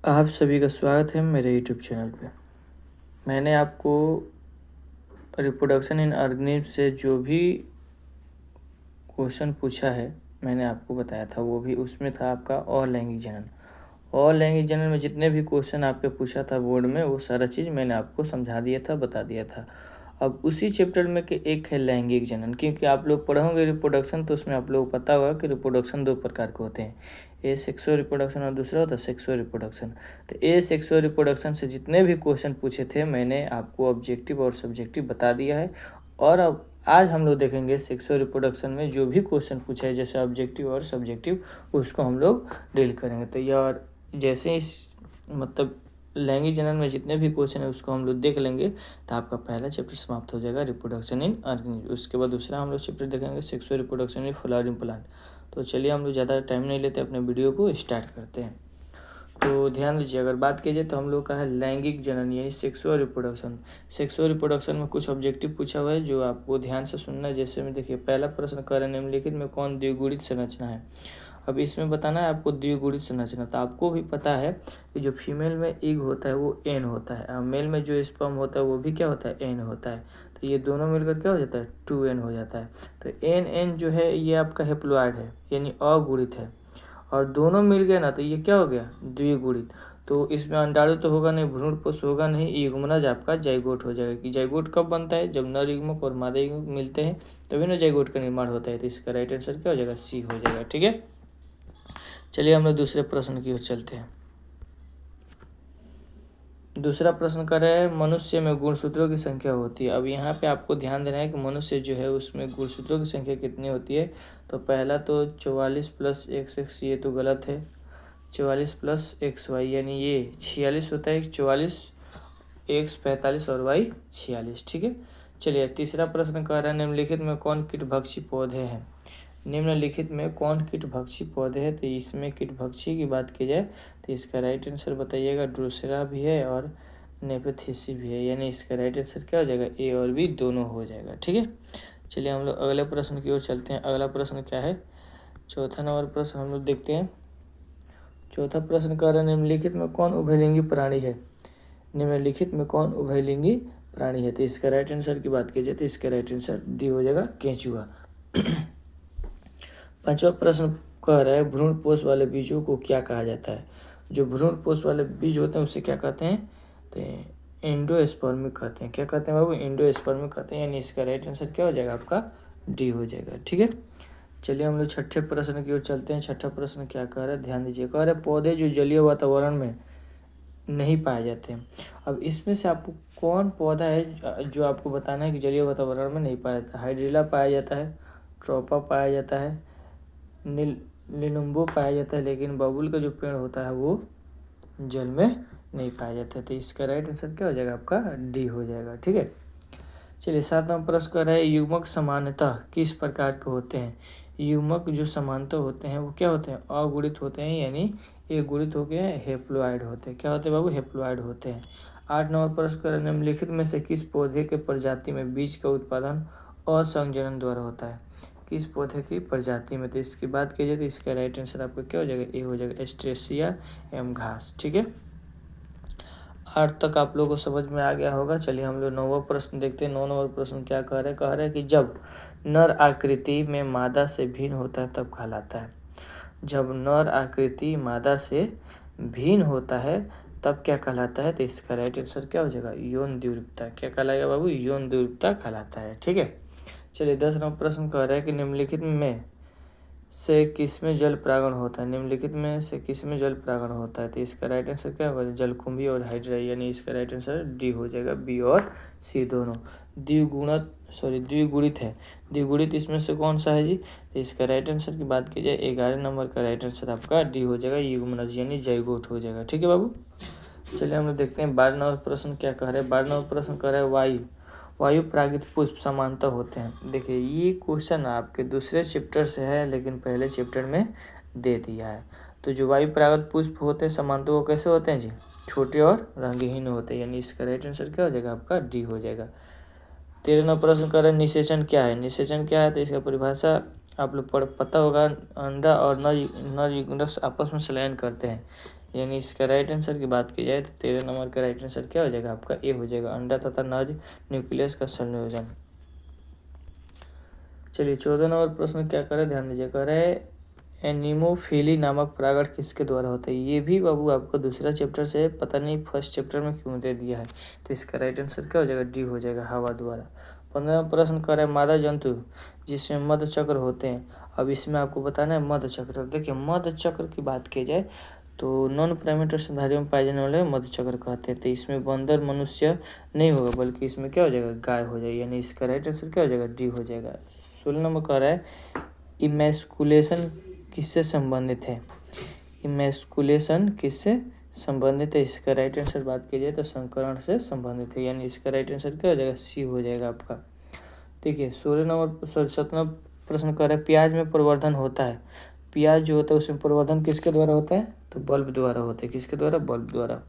आप सभी का स्वागत है मेरे यूट्यूब चैनल पे। मैंने आपको रिप्रोडक्शन इन ऑर्गेनिज्म से जो भी क्वेश्चन पूछा है मैंने आपको बताया था, वो भी उसमें था आपका अलैंगिक जनन। अलैंगिक जनन में जितने भी क्वेश्चन आपके पूछा था बोर्ड में, वो सारा चीज़ मैंने आपको समझा दिया था, बता दिया था। अब उसी चैप्टर में के एक है लैंगिक जनन, क्योंकि आप लोग पढ़ोगे रिप्रोडक्शन तो उसमें आप लोगों को पता होगा कि रिप्रोडक्शन दो प्रकार के होते हैं, ए सेक्सुअल रिप्रोडक्शन और दूसरा होता है सेक्सुअल रिप्रोडक्शन। तो ए सेक्सुअल रिप्रोडक्शन से जितने भी क्वेश्चन पूछे थे मैंने आपको ऑब्जेक्टिव और सब्जेक्टिव बता दिया है। और अब आज हम लोग देखेंगे सेक्सुअल रिप्रोडक्शन में जो भी क्वेश्चन पूछा है जैसे ऑब्जेक्टिव और सब्जेक्टिव, उसको हम लोग डील करेंगे। तो यार जैसे इस मतलब लैंगिक जनन में जितने भी क्वेश्चन है उसको हम लोग देख लेंगे तो आपका पहला चैप्टर समाप्त हो जाएगा रिप्रोडक्शन इन ऑर्गेनिज्म। उसके बाद दूसरा हम लोग चैप्टर देखेंगे sexual reproduction in flowering plant. तो चलिए हम लोग ज़्यादा टाइम नहीं लेते, अपने वीडियो को स्टार्ट करते हैं। तो ध्यान दीजिए, अगर बात की जाए तो हम लोग का है लैंगिक जनन यानी सेक्सुअल रिप्रोडक्शन। सेक्सुअल रिप्रोडक्शन में कुछ ऑब्जेक्टिव पूछा हुआ है जो आपको ध्यान से सुनना है। जैसे में देखिए पहला प्रश्न कह रहे हैं निम्नलिखित में कौन द्विगुणित संरचना है। अब इसमें बताना है आपको द्विगुणित संरचना। तो आपको भी पता है कि जो फीमेल में एग होता है वो एन होता है और मेल में जो स्पर्म होता है वो भी क्या होता है, एन होता है। तो ये दोनों मिलकर क्या हो जाता है, 2n हो जाता है। तो एन जो है ये आपका हेप्लॉइड है यानी अगुणित है, और दोनों मिल गए ना तो ये क्या हो गया, द्विगुणित। तो इसमें अंडाणु तो होगा नहीं, भ्रूणपोष होगा नहीं, युग्मनज आपका जाइगोट हो जाएगा। कि जाइगोट कब बनता है, जब नर युग्मक और मादा युग्मक मिलते हैं तभी ना जाइगोट का निर्माण होता है। तो इसका राइट आंसर क्या हो जाएगा, सी हो जाएगा। ठीक है, चलिए हम लोग दूसरे प्रश्न की ओर चलते हैं। दूसरा प्रश्न कर रहे हैं मनुष्य में गुणसूत्रों की संख्या होती है। अब यहाँ पे आपको ध्यान देना है कि मनुष्य जो है उसमें गुणसूत्रों की संख्या कितनी होती है। तो पहला तो 44 + XX, ये तो गलत है। 44 + XY यानी ये 46 होता है। 44, X 45 और Y 46। ठीक है, चलिए तीसरा प्रश्न कह रहा है निम्नलिखित में कौन कीटभक्षी पौधे हैं। निम्नलिखित में कौन कीटभक्षी पौधे हैं। तो इसमें कीटभक्षी की बात की जाए तो इसका राइट आंसर बताइएगा, ड्रोसेरा भी है और नेपेथेसी भी है, यानी इसका राइट आंसर क्या हो जाएगा, ए और बी दोनों हो जाएगा। ठीक है, चलिए हम लोग अगले प्रश्न की ओर चलते हैं। अगला प्रश्न क्या है, चौथा नंबर प्रश्न हम लोग देखते हैं। चौथा प्रश्न कह रहा है निम्नलिखित में कौन उभयलिंगी प्राणी है। निम्नलिखित में कौन उभयलिंगी प्राणी है। तो इसका राइट आंसर की बात की जाए तो इसका राइट आंसर डी हो जाएगा, केंचुआ। पांचवा प्रश्न कह रहा है भ्रूणपोष वाले बीजों को क्या कहा जाता है। जो भ्रूणपोष वाले बीज होते हैं उसे क्या कहते हैं, तो एंडोस्पर्मिक कहते हैं। क्या कहते हैं बाबू, एंडोस्पर्मिक कहते हैं, यानी इसका राइट आंसर क्या हो जाएगा, आपका डी हो जाएगा। ठीक है, चलिए हम लोग छठे प्रश्न की ओर चलते हैं। छठा प्रश्न क्या कह रहा है, ध्यान दीजिए। कह रहा है पौधे जो जलीय वातावरण में नहीं पाए जाते हैं। अब इसमें से आपको कौन पौधा है जो आपको बताना है कि जलीय वातावरण में नहीं पाया जाता है। हाइड्रिला पाया जाता है, ट्रोपा पाया जाता है, लिनुम्बो पाया जाता है, लेकिन बबूल का जो पेड़ होता है वो जल में नहीं पाया जाता है। तो इसका राइट आंसर क्या हो जाएगा, आपका डी हो जाएगा। ठीक है, चलिए 7वां प्रश्न कर रहा है युग्मक सामान्यतः किस प्रकार के होते हैं। युग्मक जो समानतः होते हैं वो क्या होते हैं, अगुणित होते हैं, यानी एक गुणित हो गए हेप्लॉइड होते हैं। क्या होते हैं बाबू, हेप्लॉइड होते हैं। 8 नंबर प्रश्न कर रहे हैं निम्नलिखित में से किस पौधे के प्रजाति में बीज का उत्पादन असंजनन द्वारा होता है। किस पौधे की प्रजाति में, तो इसकी बात की जाए तो इसका राइट आंसर आपका क्या हो जाएगा, ए हो जाएगा, एस्ट्रेसिया एवं घास। ठीक है, 8 तक आप लोगों को समझ में आ गया होगा। चलिए हम लोग 9वां प्रश्न देखते हैं। 9 नंबर प्रश्न क्या कह रहे हैं कि जब नर आकृति में मादा से भिन्न होता है तब कहलाता है। जब नर आकृति मादा से भिन्न होता है तब क्या कहलाता है। तो इसका राइट आंसर क्या हो जाएगा, यौन द्विरूपता। क्या कहलाएगा बाबू, यौन द्विरूपता कहलाता है। ठीक है, चलिए 10 नंबर प्रश्न कह रहा है कि निम्नलिखित में से किसमें जल परागण होता है। निम्नलिखित में से किसमें जल परागण होता है। तो इसका राइट आंसर क्या होगा, जलकुंभी और हाइड्रा, यानी इसका राइट आंसर डी हो जाएगा, बी और सी दोनों। द्विगुणित है। द्विगुणित इसमें से कौन सा है जी। तो इसका राइट आंसर की बात की जाए 11 नंबर का राइट आंसर आपका डी हो जाएगा, युग्मनज यानी जाइगोट हो जाएगा। ठीक है बाबू, चलिए हम लोग देखते हैं 12 नंबर प्रश्न क्या कह रहे हैं। 12 नंबर प्रश्न कह रहा है वायु परागित पुष्प समानता होते हैं। देखिए ये क्वेश्चन आपके दूसरे चैप्टर से है लेकिन पहले चैप्टर में दे दिया है। तो जो वायु परागित पुष्प होते हैं समानता वो कैसे होते हैं जी, छोटे और रंगहीन होते हैं, यानी इसका राइट आंसर क्या हो जाएगा, आपका डी हो जाएगा। 13 नंबर प्रश्न कर रहे हैं निषेचन क्या है। निषेचन क्या है, तो इसका परिभाषा आप लोग पता होगा, अंडा और नर युग्मक आपस में संलयन करते हैं, यानी इसका राइट आंसर की बात की जाए तो 13 नंबर का राइट आंसर क्या हो जाएगा आपका ए हो जाएगा, अंडा तथा नर न्यूक्लियस का संयोजन। चलिए 14 नंबर प्रश्न क्या करे, ध्यान दीजिए, कह रहे एनिमोफिली नामक परागण किसके द्वारा होता है। ये भी बाबू आपको दूसरा चैप्टर से, पता नहीं फर्स्ट चैप्टर में क्यों दे दिया है, तो इसका राइट आंसर क्या हो जाएगा, डी हो जाएगा, हवा द्वारा। 15वां प्रश्न कर रहा है मादा जंतु जिसमें मध चक्र होते हैं। अब इसमें आपको बताना है मध चक्र। देखिए मध चक्र की बात की जाए तो नॉन प्राइमेट और स्तनधारियों में पाए जाने वाले मध चक्र कहते हैं। तो इसमें बंदर मनुष्य नहीं होगा, बल्कि इसमें क्या हो जाएगा, गाय हो जाएगी, यानी इसका राइट आंसर क्या हो जाएगा, डी हो जाएगा। 16 नंबर कह रहा है इमैस्कुलेशन किससे संबंधित है। इमैस्कुलेशन किससे संबंधित है, इसका राइट आंसर बात की जाए तो संकरण से संबंधित है, यानी इसका राइट आंसर क्या हो जाएगा, सी हो जाएगा आपका। देखिए 17 प्रश्न कर रहा है प्याज में प्रवर्धन होता है। प्याज जो होता है उसमें प्रवर्धन किसके द्वारा होता है, तो बल्ब द्वारा होता है, किसके द्वारा, बल्ब द्वारा।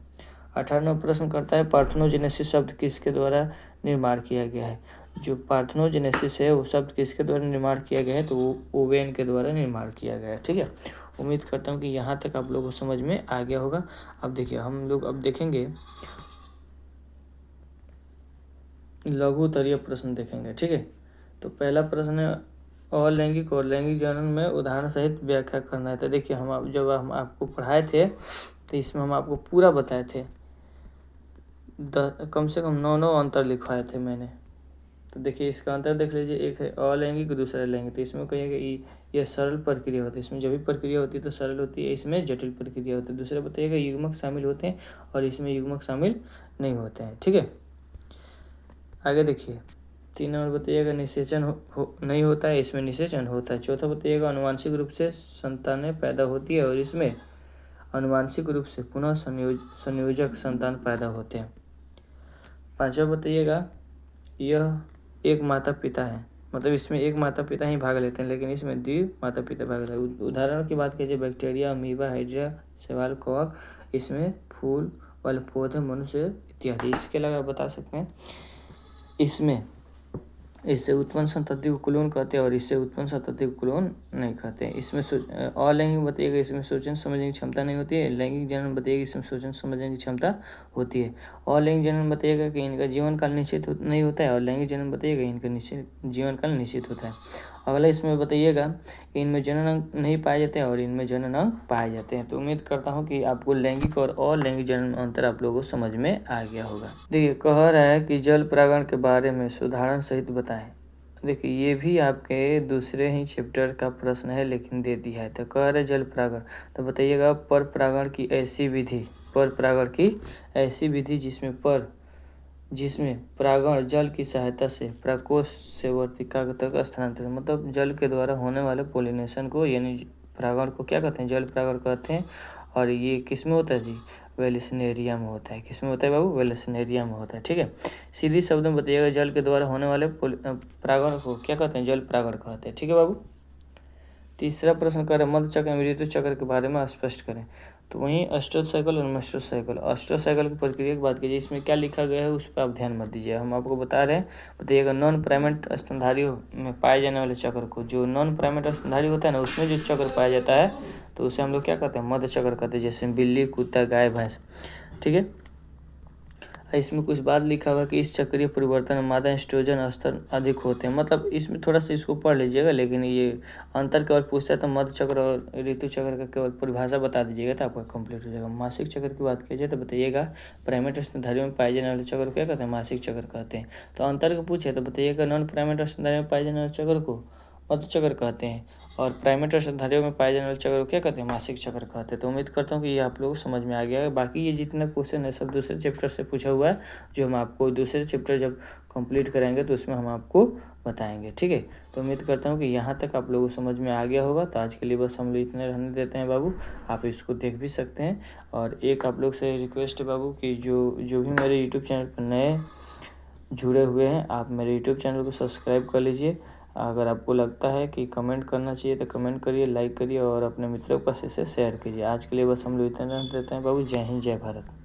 18वां प्रश्न करता है पार्थेनोजेनेसिस शब्द किसके द्वारा निर्माण किया गया है। जो पार्थेनोजेनेसिस है वो शब्द किसके द्वारा निर्माण किया गया है, तो वो ओवेन के द्वारा निर्माण किया गया है। ठीक है, उम्मीद करता हूँ कि यहाँ तक आप लोगों को समझ में आ गया होगा। अब देखिए हम लोग अब देखेंगे लघु उत्तरीय प्रश्न देखेंगे। ठीक है, तो पहला प्रश्न है अलैंगिक और लैंगिक जनन में उदाहरण सहित व्याख्या करना है। तो देखिए जब हम आपको पढ़ाए थे तो इसमें हम आपको पूरा बताए थे, कम से कम 9 अंतर लिखवाए थे मैंने। तो देखिए इसका अंतर देख लीजिए, एक है अलैंगिक दूसरा लैंगिक। तो इसमें कहिएगा यह सरल प्रक्रिया होती है, इसमें जब भी प्रक्रिया होती है तो सरल होती है, इसमें जटिल प्रक्रिया होती है। दूसरा बताइएगा युग्मक शामिल होते हैं और इसमें युग्मक शामिल नहीं होते हैं। ठीक है, आगे देखिए 3 नंबर बताइएगा निषेचन नहीं होता है, इसमें निषेचन होता है। चौथा बताइएगा अनुवांशिक रूप से संतानें पैदा होती है और इसमें अनुवांशिक रूप से पुनः संयोजक संतान पैदा होते हैं। 5वां बताइएगा यह एक माता पिता है, मतलब इसमें एक माता पिता ही भाग लेते हैं, लेकिन इसमें द्वि माता पिता भाग लेते हैं। उदाहरण की बात कीजिए बैक्टीरिया, अमीबा, हाइड्रा, शैवाल, कवक, इसमें फूल वाले पौधे, मनुष्य इत्यादि। इसके अलावा बता सकते हैं इसमें इससे उत्पन्न संतति को क्लोन कहते हैं और इससे उत्पन्न संतति को क्लोन नहीं कहते हैं। इसमें अलैंगिक बताइएगा इसमें सोचने समझने की क्षमता नहीं होती है। लैंगिक जनन बताइएगा इसमें सोचने समझने की क्षमता होती है। अलैंगिक जनन बताइएगा कि इनका जीवन काल निश्चित नहीं होता है और लैंगिक जनन बताइएगा इनका निश्चित जीवन काल निश्चित होता है। अगला इसमें बताइएगा इनमें जनन अंग नहीं पाए जाते हैं और इनमें जनन अंग पाए जाते हैं। तो उम्मीद करता हूँ कि आपको लैंगिक और अलैंगिक जनन अंतर आप लोगों को समझ में आ गया होगा। देखिए कह रहा है कि जल परागण के बारे में उदाहरण सहित बताएं। देखिए ये भी आपके दूसरे ही चैप्टर का प्रश्न है लेकिन दे दिया है। तो कह रहे जल परागण, तो बताइएगा पर परागण की ऐसी विधि, पर परागण की ऐसी विधि जिसमें परागण जल की सहायता से प्रकोष्ठ से वर्तिका तक स्थानांतरित, मतलब जल के द्वारा होने वाले पोलिनेशन को यानी परागण को क्या कहते हैं, जल परागण कहते हैं। और ये किस में होता है जी, वेलिसनेरिया में होता है। किस में होता है बाबू, वेलिसनेरिया में होता है। ठीक है, सीधी शब्द में बताइएगा जल के द्वारा होने वाले परागण को क्या कहते हैं, जल परागण कहते हैं। ठीक है बाबू। तीसरा प्रश्न करें मध्य चक्र एवं ऋतु चक्र के बारे में स्पष्ट करें। तो वहीं अष्टोत्तर साइकिल और मेस्टर साइकिल, अष्टोत्तर साइकिल की प्रक्रिया की बात कीजिए, इसमें क्या लिखा गया है उस पर आप ध्यान मत दीजिए, हम आपको बता रहे हैं। बताइएगा नॉन प्राइमेट स्तनधारियों में पाए जाने वाले चक्र को, जो नॉन प्राइमेट स्तनधारी होता है ना उसमें जो चक्र पाया जाता है तो उसे हम लोग क्या कहते हैं, मध्य चक्र कहते हैं, जैसे बिल्ली, कुत्ता, गाय, भैंस। ठीक है, इसमें कुछ बात लिखा हुआ कि इस चक्रीय परिवर्तन में मादा एस्ट्रोजन स्तर अधिक होते हैं, मतलब इसमें थोड़ा सा इसको पढ़ लीजिएगा, लेकिन ये अंतर केवल पूछता है तो मध्य चक्र और ऋतु चक्र का केवल परिभाषा बता दीजिएगा तो आपका कंप्लीट हो जाएगा। मासिक चक्र की बात कीजिए तो बताइएगा प्राइमेट स्तनधारियों में पाए जाने वाले चक्र को क्या कहते हैं, मासिक चक्र कहते हैं। तो अंतर को पूछे तो बताइएगा नॉन प्राइमेट स्तनधारियों में पाए जाने वाले चक्र को मध्य चक्र कहते हैं और प्राइमेट और स्तनधारियों में पाए जाने वाले चक्र को क्या कहते हैं, मासिक चक्र कहते हैं। तो उम्मीद करता हूँ कि ये आप लोग समझ में आ गया है। बाकी ये जितना क्वेश्चन है सब दूसरे चैप्टर से पूछा हुआ है, जो हम आपको दूसरे चैप्टर जब कंप्लीट करेंगे तो उसमें हम आपको बताएंगे। ठीक है, तो उम्मीद करता हूँ कि यहाँ तक आप लोगों को समझ में आ गया होगा। तो आज के लिए बस हम लोग इतने रहने देते हैं बाबू, आप इसको देख भी सकते हैं। और एक आप लोग से रिक्वेस्ट है बाबू कि जो भी मेरे यूट्यूब चैनल पर नए जुड़े हुए हैं आप मेरे यूट्यूब चैनल को सब्सक्राइब कर लीजिए। अगर आपको लगता है कि कमेंट करना चाहिए तो कमेंट करिए, लाइक करिए और अपने मित्रों के पास इसे शेयर कीजिए। आज के लिए बस हम लोग इतना देते हैं बाबू। जय हिंद, जय भारत।